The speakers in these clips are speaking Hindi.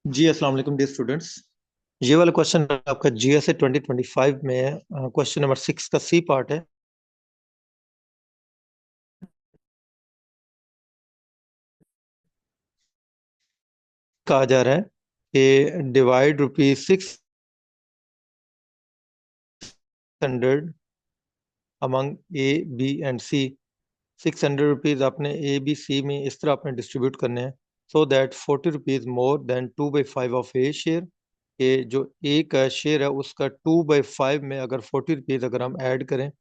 जी अस्सलाम वालेकुम डियर स्टूडेंट्स। ये वाला क्वेश्चन आपका जीएसए 2025 में है। क्वेश्चन नंबर 6 का सी पार्ट है। कहा जा रहा है कि divide ₹600 among A B and C. ₹600 आपने ए बी सी में इस तरह आपने डिस्ट्रीब्यूट करने हैं so that ₹40 more than 2/5 of A share. ये जो ए का शेयर है उसका 2/5 में अगर ₹40 अगर हम ऐड करें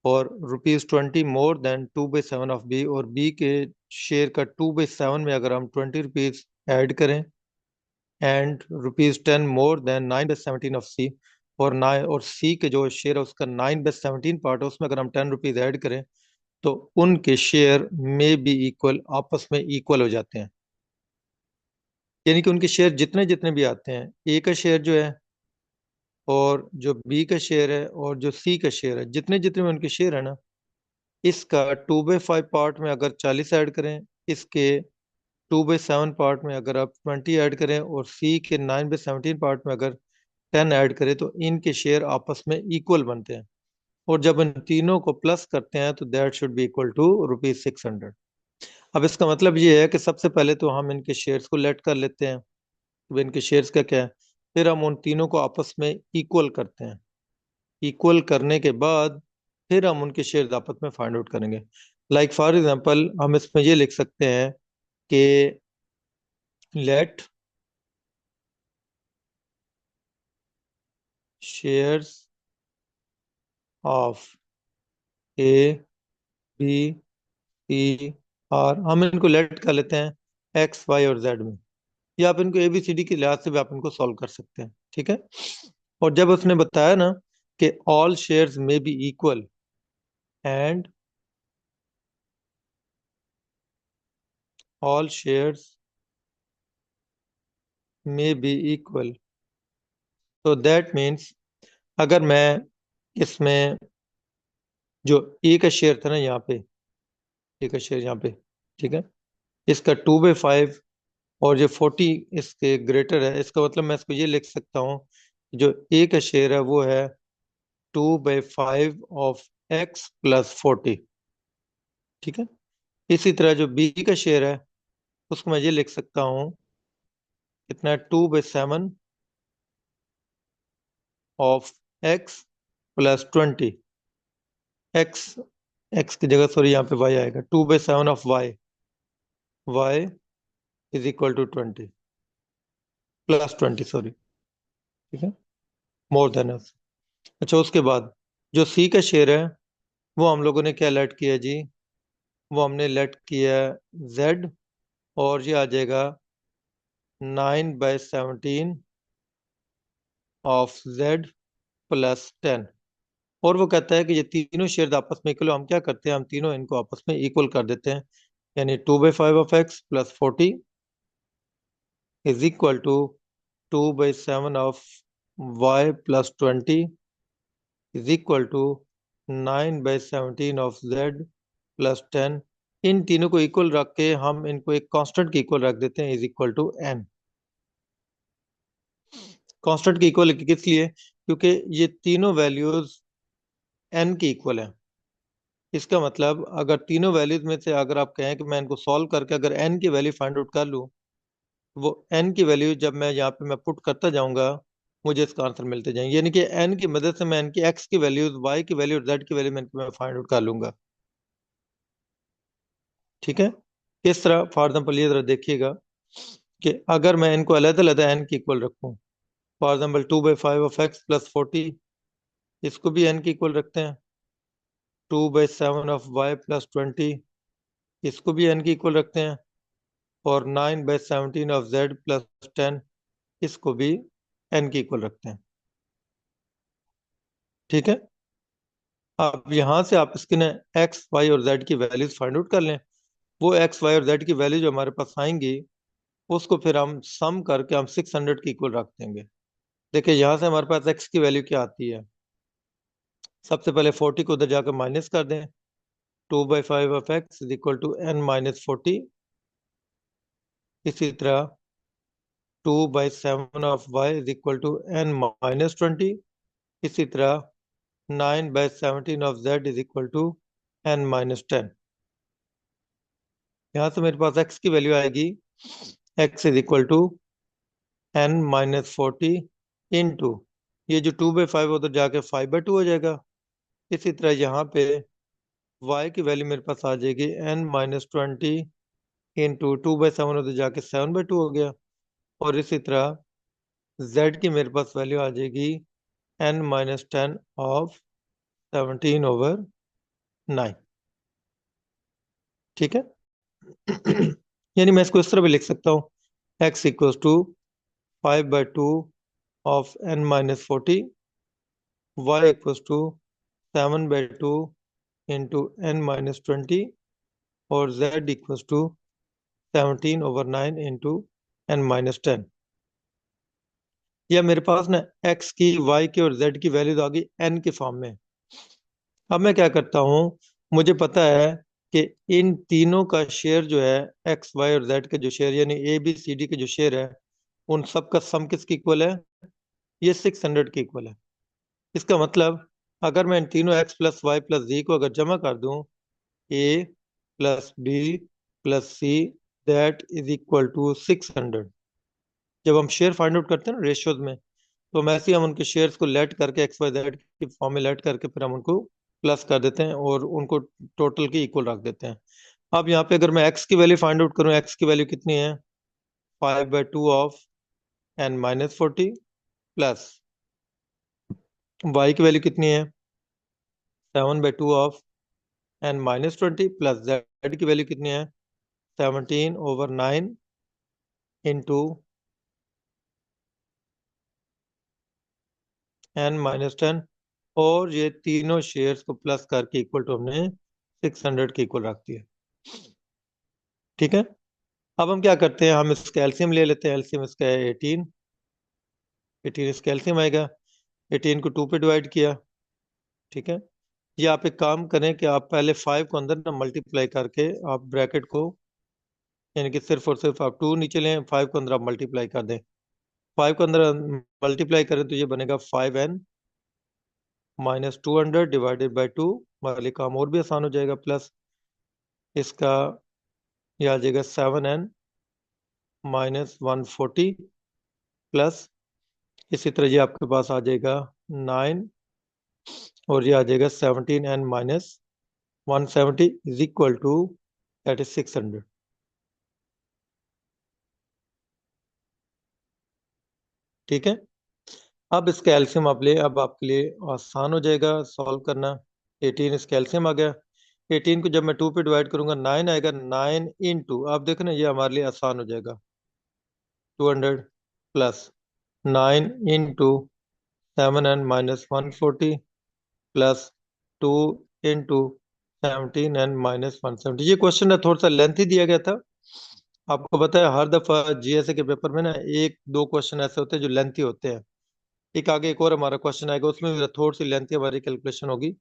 और ₹20 मोर देन 2/7 ऑफ बी, और बी के शेयर का 2/7 में अगर हम ₹20 ऐड करें एंड ₹10 मोर देन 9/17 ऑफ सी, और सी के जो शेयर है उसका 9/17 पार्ट है उसमें अगर हम ₹10 ऐड करें तो उनके शेयर में भी इक्वल, आपस में इक्वल हो जाते हैं। यानी कि उनके शेयर जितने जितने भी आते हैं, ए का शेयर जो है और जो बी का शेयर है और जो सी का शेयर है, जितने जितने में उनके शेयर है ना, इसका 2/5 पार्ट में अगर 40 ऐड करें, इसके 2/7 पार्ट में अगर आप 20 ऐड करें और सी के 9/17 पार्ट में अगर 10 ऐड करें तो इनके शेयर आपस में इक्वल बनते हैं। और जब इन तीनों को प्लस करते हैं तो that should be equal to ₹600। अब इसका मतलब ये है कि सबसे पहले तो हम इनके शेयर्स को लेट कर लेते हैं। अब इनके शेयर्स का क्या है, फिर हम उन तीनों को आपस में इक्वल करते हैं। इक्वल करने के बाद फिर हम उनके शेयर्स आपस में फाइंड आउट करेंगे। लाइक फॉर एग्जांपल हम इसमें ये लिख सकते हैं कि let shares of A B C are, हम इनको लेट कर लेते हैं एक्स वाई और जेड में, या आप इनको ए बी सी डी के लिहाज से भी आप इनको सॉल्व कर सकते हैं। ठीक है। और जब उसने बताया ना कि ऑल शेयर्स में be equal and all shares में बी इक्वल, तो दैट मीन्स अगर मैं इसमें जो ए का शेयर था ना यहाँ पे, ए का शेयर यहाँ पे, ठीक है, इसका 2/5 और जो 40 इसके ग्रेटर है, इसका मतलब मैं इसको ये लिख सकता हूँ, जो ए का शेयर है वो है 2/5 ऑफ एक्स प्लस 40। ठीक है। इसी तरह जो बी का शेयर है उसको मैं ये लिख सकता हूँ, कितना है, 2/7 of X plus 20। X X की जगह सॉरी यहाँ पे वाई आएगा, 2/7 of Y, Y is equal to 20 plus 20 sorry. ठीक है, मोर देन एस। अच्छा, उसके बाद जो सी का शेयर है वो हम लोगों ने क्या लेट किया जी, वो हमने लेट किया जेड, और ये आ जाएगा 9/17 ऑफ जेड प्लस 10। और वो कहता है कि ये तीनों शेयर आपस में इक्वल, हम क्या करते हैं, हम तीनों इनको आपस में इक्वल कर देते हैं। यानी 2/5 of X plus 40 is equal to 2/7 of Y plus 20 is equal to 9/17 of Z plus 10। इन तीनों को इक्वल रख के हम इनको एक कांस्टेंट के इक्वल रख देते हैं, is equal to N. Constant के इक्वल किस लिए, क्योंकि ये तीनों वैल्यूज एन की इक्वल है। इसका मतलब अगर तीनों वैल्यूज में से अगर आप कहें कि मैं इनको सॉल्व करके अगर एन की वैल्यू फाइंड आउट कर लूँ, वो एन की वैल्यू जब मैं यहाँ पे मैं पुट करता जाऊंगा मुझे इसका आंसर मिलते जाएंगे। यानी कि एन की मदद से मैं इनकी एक्स की वैल्यूज, वाई की वैल्यू और जेड की वैल्यू मैं फाइंड आउट कर लूंगा। ठीक है। किस तरह, फॉर एग्जाम्पल ये जरा देखिएगा कि अगर मैं इनको अलग अलग एन की इक्वल रखूं, for example 2/5 of X plus 40, इसको भी एन की इक्वल रखते हैं। 2/7 ऑफ वाई प्लस 20, इसको भी एन की इक्वल रखते हैं। और 9/17 ऑफ जेड प्लस 10, इसको भी एन की इक्वल रखते हैं। ठीक है। अब यहाँ से आप इसके ना एक्स वाई और जेड की वैल्यूज फाइंड आउट कर लें। वो एक्स वाई और जेड की वैल्यू जो हमारे पास आएंगी उसको फिर हम सम करके हम 600 की इक्वल रख देंगे। देखिए यहाँ से हमारे पास एक्स की वैल्यू क्या आती है, सबसे पहले 40 को उधर जाकर माइनस कर दें। 2/5 of X is equal to n minus 40। इसी तरह 2/7 of y is equal to n-20। इसी तरह 9/17 of z is equal to n-10। यहाँ से मेरे पास x की वैल्यू आएगी, x is equal to n-40 into ये जो 2/5 उधर जाके 5/2 हो जाएगा। इसी तरह यहाँ पे y की वैल्यू मेरे पास आ जाएगी n-20 इंटू 2/7 उधर जाके 7/2 हो गया। और इसी तरह z की मेरे पास वैल्यू आ जाएगी n-10 ऑफ 17/9। ठीक है। यानी मैं इसको इस तरह भी लिख सकता हूँ, x equals to 5/2 of n-40, y equals to 7/2 into n-20 और z equals to 17/9 into n-10। या मेरे पास ना x की, y की और z की वैल्यूज आ गई n के फॉर्म में। अब मैं क्या करता हूँ, मुझे पता है कि इन तीनों का शेयर जो है, x y और z के जो शेयर यानी a b c d के जो शेयर है, उन सब का सम किसके इक्वल है? ये 600 के इक्वल है। इसका मतलब अगर मैं इन तीनों x plus Y plus z को अगर जमा कर दूं, a plus b plus c that is equal to 600। जब हम शेयर फाइंड आउट करते हैं ना रेशियोज में, तो हम ऐसे ही हम उनके शेयर्स को लेट करके एक्स वाई जेड की फॉर्म में लेट करके फिर हम उनको प्लस कर देते हैं और उनको टोटल के इक्वल रख देते हैं। अब यहाँ पे अगर मैं एक्स की वैल्यू फाइंड आउट करूँ, एक्स की वैल्यू कितनी है? 5/2 ऑफ n-40 प्लस वाई की वैल्यू कितनी है? 7/2 ऑफ n-20 प्लस जेड की वैल्यू कितनी है? 17/9 इंटू n-10। और ये तीनों शेयर्स को प्लस करके इक्वल टू हमने 600 के इक्वल रख दिया। ठीक है। अब हम क्या करते हैं, हम इसका एलसीएम ले लेते हैं। एलसीएम इसका है 18। 18 इसका एलसीएम आएगा। 18 को 2 पे डिवाइड किया। ठीक है। ये आप एक काम करें कि आप पहले 5 को अंदर ना मल्टीप्लाई करके आप ब्रैकेट को, यानी कि सिर्फ और सिर्फ आप 2 नीचे लें, 5 को अंदर आप मल्टीप्लाई कर दें। 5 को अंदर मल्टीप्लाई करें तो ये बनेगा 5n-200 डिवाइडेड बाई 2। वाले काम और भी आसान हो जाएगा। प्लस इसका ये आ जाएगा 7n-140 प्लस इसी तरह ये आपके पास आ जाएगा 9 और ये आ जाएगा 17n-170 is equal to that is 600। ठीक है। अब इसका एल्सियम आप ले, अब आपके लिए आसान हो जाएगा सॉल्व करना। 18 इसका एल्सियम आ गया। 18 को जब मैं 2 पे डिवाइड करूंगा 9 आएगा। 9 इंटू, आप देखो ना, ये हमारे लिए आसान हो जाएगा, 200 plus 9 into 7n-140 plus 2 into 17n-170। ये क्वेश्चन है थोड़ा सा लेंथी दिया गया था। आपको पता है हर दफा जीएसए के पेपर में ना एक दो क्वेश्चन ऐसे होते हैं जो लेंथी होते हैं। एक आगे एक और हमारा क्वेश्चन आएगा, उसमें भी थोड़ी सी लेंथी हमारी कैलकुलेशन होगी।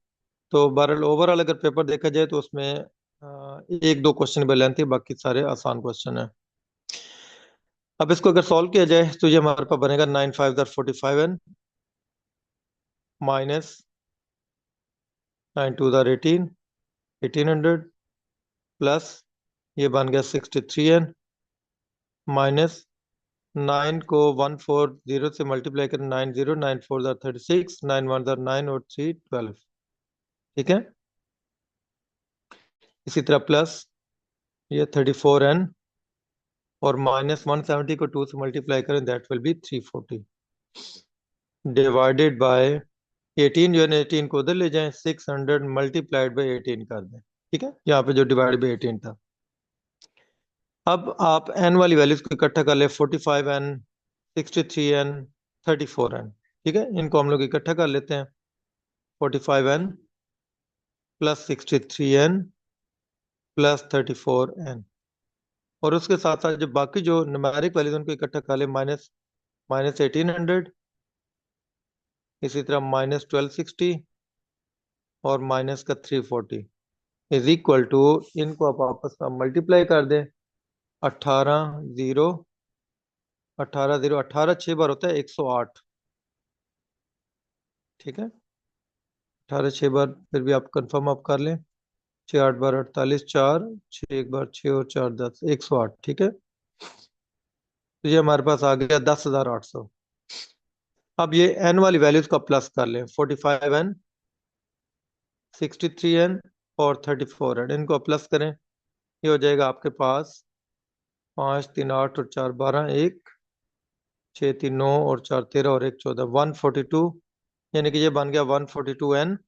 तो बहरहाल ओवरऑल अगर पेपर देखा जाए तो उसमें एक दो क्वेश्चन भी लेंथी, बाकी सारे आसान क्वेश्चन है। अब इसको अगर सॉल्व किया जाए तो ये हमारे पास बनेगा 9×5 = 45n माइनस 9×2 = 18, 1800 प्लस ये बन गया 63n माइनस 9 को 140 से मल्टीप्लाई करें 90, 9×4 = 36, 9×1 = 9 और 3 12। ठीक है। इसी तरह प्लस ये 34n और माइनस 170 को 2 से मल्टीप्लाई करें that will B 340 divided by 18। जो है ना 18 को उधर ले जाएं, 600 मल्टीप्लाइड बाय 18 कर दें। ठीक है, यहाँ पे जो डिवाइड बाय 18 था। अब आप n वाली वैल्यूज को इकट्ठा कर ले, 45n 63n 34n। ठीक है, इनको हम लोग इकट्ठा कर लेते हैं। 45n plus 63n plus 34n और उसके साथ साथ जो बाकी जो न्यूमेरिक वैल्यूज उनको इकट्ठा कर ले, माइनस माइनस 1800, इसी तरह माइनस 1260 और माइनस का 340 इज इक्वल टू, इनको आप आपस में मल्टीप्लाई कर दें। 18 0 18 0 18 6 बार होता है 108। ठीक है, 18 6 बार, फिर भी आप कंफर्म आप कर लें। 6 8 बार 48, 4 6 एक बार 6 और 4 10, 108। ठीक है, तो ये हमारे पास आ गया 10,800। अब ये एन वाली वैल्यूज का प्लस कर लें, 45N, 63N और 34N, इनको प्लस करें। ये हो जाएगा आपके पास 5 3 8 और 4 12, 1 6 3 9 और 4 13 और 1 14, 142। यानी कि ये बन गया 142N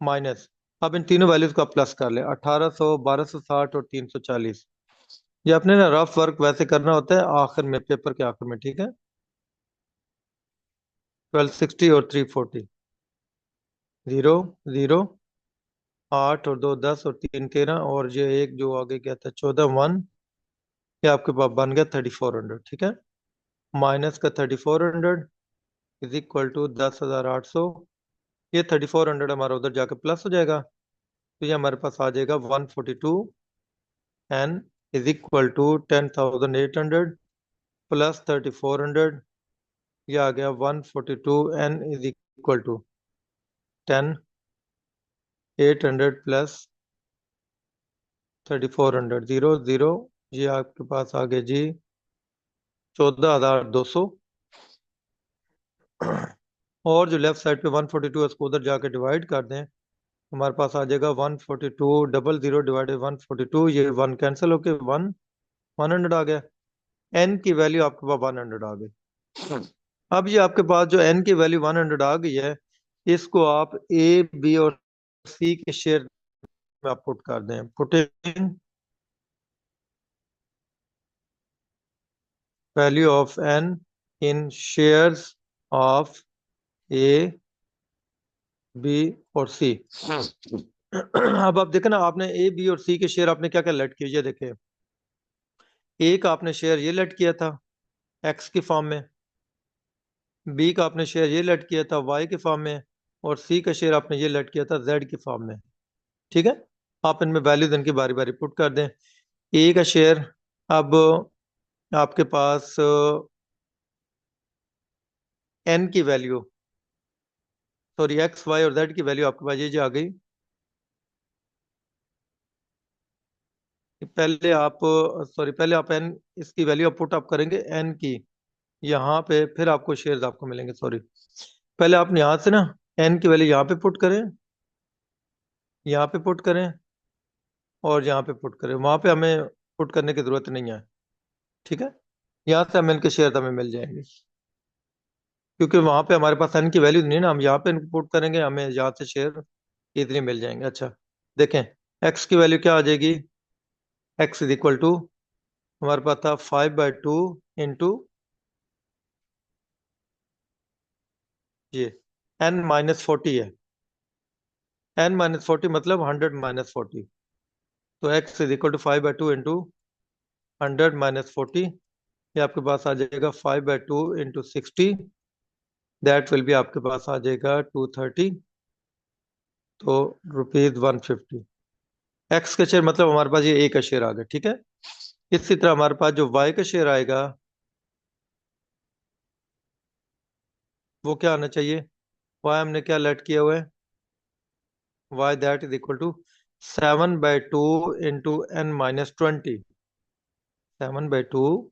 माइनस। अब इन तीनों वैल्यूज का प्लस कर ले, 1800, 1260 और 340। ये अपने ना रफ वर्क वैसे करना होता है आखिर में, पेपर के आखिर में। ठीक है, 1260 और 340, 0 0 8 और 2 10 और 3 13 और ये एक जो आगे क्या था 14 1। ये आपके पास बन गया 3400। ठीक है, माइनस का 3400 इज इक्वल टू 10,800। ये 3400 हमारा उधर जाके प्लस हो जाएगा, तो ये हमारे पास आ जाएगा 142N is equal to 10,800 plus 3400। ये आ गया 142N is equal to 10,800 plus 3400, 0 0। ये आपके पास आ गया जी 14,200। और जो लेफ्ट साइड पे 142 है उसको उधर जाके डिवाइड कर दें, हमारे पास आ जाएगा 142 डबल 0 डिवाइडेड 142। ये वन कैंसिल होके 100 आ गया। एन की वैल्यू आपके पास 100 आ गई। अब ये आपके पास जो एन की वैल्यू 100 आ गई है, इसको आप ए बी और सी के शेयर में आप पुट कर दें। Putting value of N in shares of A B और सी। अब आप देखें ना, आपने ए बी और सी के शेयर आपने क्या क्या लेट किए, ये देखें। ए का आपने शेयर ये लेट किया था एक्स की फॉर्म में, बी का आपने शेयर ये लेट किया था वाई के फॉर्म में, और सी का शेयर आपने ये लेट किया था जेड की फॉर्म में। ठीक है, आप इनमें वैल्यूज इनकी बारी बारी पुट कर दें। ए का शेयर अब आपके पास एन की वैल्यू, सॉरी एक्स वाई और जेड की वैल्यू आपके पास ये जो आ गई। पहले आप, सॉरी पहले आप एन, इसकी वैल्यू आप पुट अप करेंगे एन की यहाँ पे, फिर आपको शेयर्स आपको मिलेंगे। सॉरी, पहले आप यहाँ से ना एन की वैल्यू यहाँ पे पुट करें, यहाँ पे पुट करें और यहाँ पे पुट करें। वहां पे हमें पुट करने की जरूरत नहीं है। ठीक है, यहाँ से हमें इनके शेयर हमें मिल जाएंगे, क्योंकि वहां पे हमारे पास एन की वैल्यू नहीं है ना। हम यहाँ पे इनको पुट करेंगे, हमें यहाँ से शेयर इतने मिल जाएंगे। अच्छा, देखें एक्स की वैल्यू क्या आ जाएगी। एक्स इज इक्वल टू हमारे पास था 5/2 इंटू ये n-40 है। n-40 मतलब 100-40। तो x is equal to 5/2 into 100-40। ये आपके पास आ जाएगा 5/2 इंटू 60। दैट विल बी आपके पास आ जाएगा 230। तो ₹150। एक्स का शेयर मतलब हमारे पास ये ए का शेयर आ गया। ठीक है, इसी तरह हमारे पास जो वाई का शेयर आएगा वो क्या आना चाहिए। वाई हमने क्या लेट किया हुआ है, Y that is equal to 7/2 into n-20। 7/2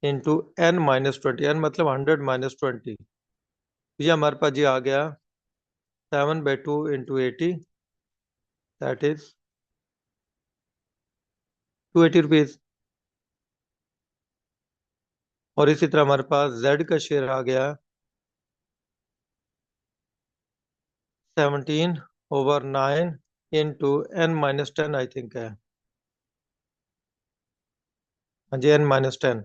into n-20, n मतलब 100-20। ये हमारे पास ये आ गया 7/2 इंटू 80, दैट इज ₹280। और इसी तरह हमारे पास z का शेयर आ गया 17/9 इंटू n-10 आई थिंक है। हाँ जी, n-10।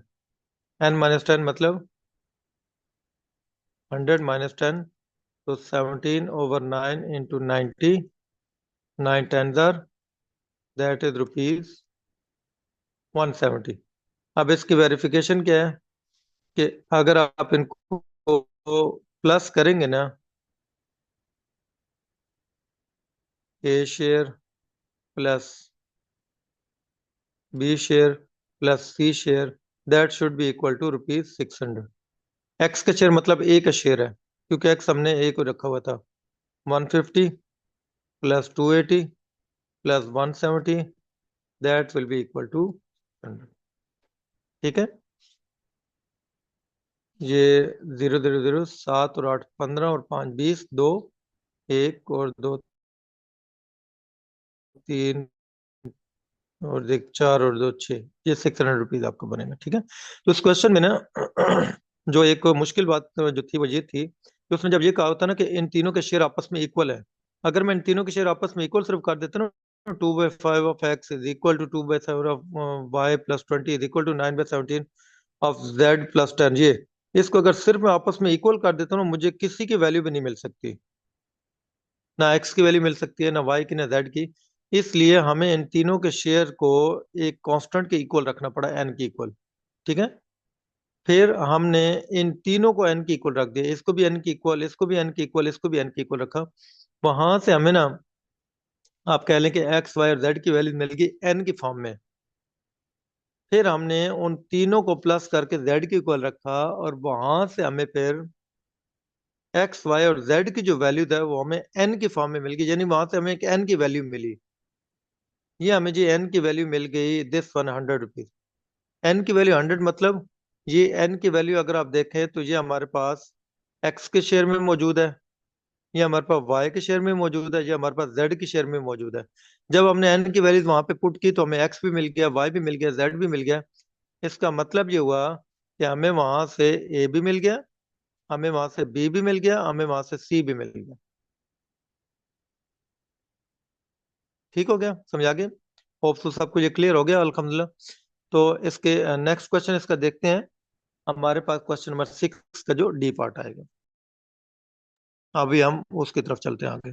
n-10 मतलब 100-10, तो 17/9 इंटू 90, 9 10 दैट इज ₹170। अब इसकी वेरिफिकेशन क्या है कि अगर आप इनको प्लस करेंगे ना, A share plus B share plus C share that should be equal to ₹600। X का शेयर मतलब ए का शेयर है, क्योंकि एक्स हमने ए को रखा हुआ था। 150 plus 280 plus 170 that will be equal to 100। ठीक है, ये 0 0 0 7 और 8 15 और 5 20 2 1 और 2 3 और देख 4 और 2 6, ये ₹600 आपका बनेगा। ठीक है, तो इस क्वेश्चन में ना जो एक मुश्किल बात जो थी वो ये थी कि उसने जब ये कहा होता ना कि इन तीनों के शेयर आपस में इक्वल है, अगर मैं इन तीनों के शेयर आपस में इक्वल सिर्फ कर देता ना, 2/5 of X is equal to 2/7 of Y plus 20 is equal to 9/17 of Z plus 10, ये इसको अगर सिर्फ मैं आपस में इक्वल कर देता हूँ, मुझे किसी की वैल्यू भी नहीं मिल सकती, ना एक्स की वैल्यू मिल सकती है, ना वाई की, ना जेड की। इसलिए हमें इन तीनों के शेयर को एक कांस्टेंट के इक्वल रखना पड़ा, एन के इक्वल। ठीक है, फिर हमने इन तीनों को एन के इक्वल रख दिया, इसको भी एन के इक्वल, इसको भी एन के इक्वल, इसको भी एन के इक्वल रखा। वहां से हमें ना आप कह लें कि एक्स वाई और जेड की वैल्यू मिल गई एन की फॉर्म में। फिर हमने उन तीनों को प्लस करके जेड के इक्वल रखा, और वहां से हमें फिर एक्स वाई और जेड की जो वैल्यू है वो हमें एन की फॉर्म में मिल गई, यानी वहां से हमें एक एन की वैल्यू मिली। ये हमें जी एन की वैल्यू मिल गई, दिस ₹100। एन की वैल्यू 100 मतलब ये एन की वैल्यू अगर आप देखें तो ये हमारे पास एक्स के शेयर में मौजूद है, ये हमारे पास वाई के शेयर में मौजूद है, ये हमारे पास जेड के शेयर में मौजूद है। जब हमने एन की वैल्यूज वहां पे पुट की तो हमें एक्स भी मिल गया, वाई भी मिल गया, जेड भी मिल गया। इसका मतलब ये हुआ कि हमें वहां से ए भी मिल गया, हमें वहां से बी भी मिल गया, हमें वहां से सी भी मिल गया। ठीक हो गया, समझ आ गया? होप सो सबको ये क्लियर हो गया, अल्हम्दुलिल्लाह। तो इसके नेक्स्ट क्वेश्चन इसका देखते हैं। हमारे पास क्वेश्चन नंबर 6 का जो डी पार्ट आएगा, अभी हम उसकी तरफ चलते हैं आगे।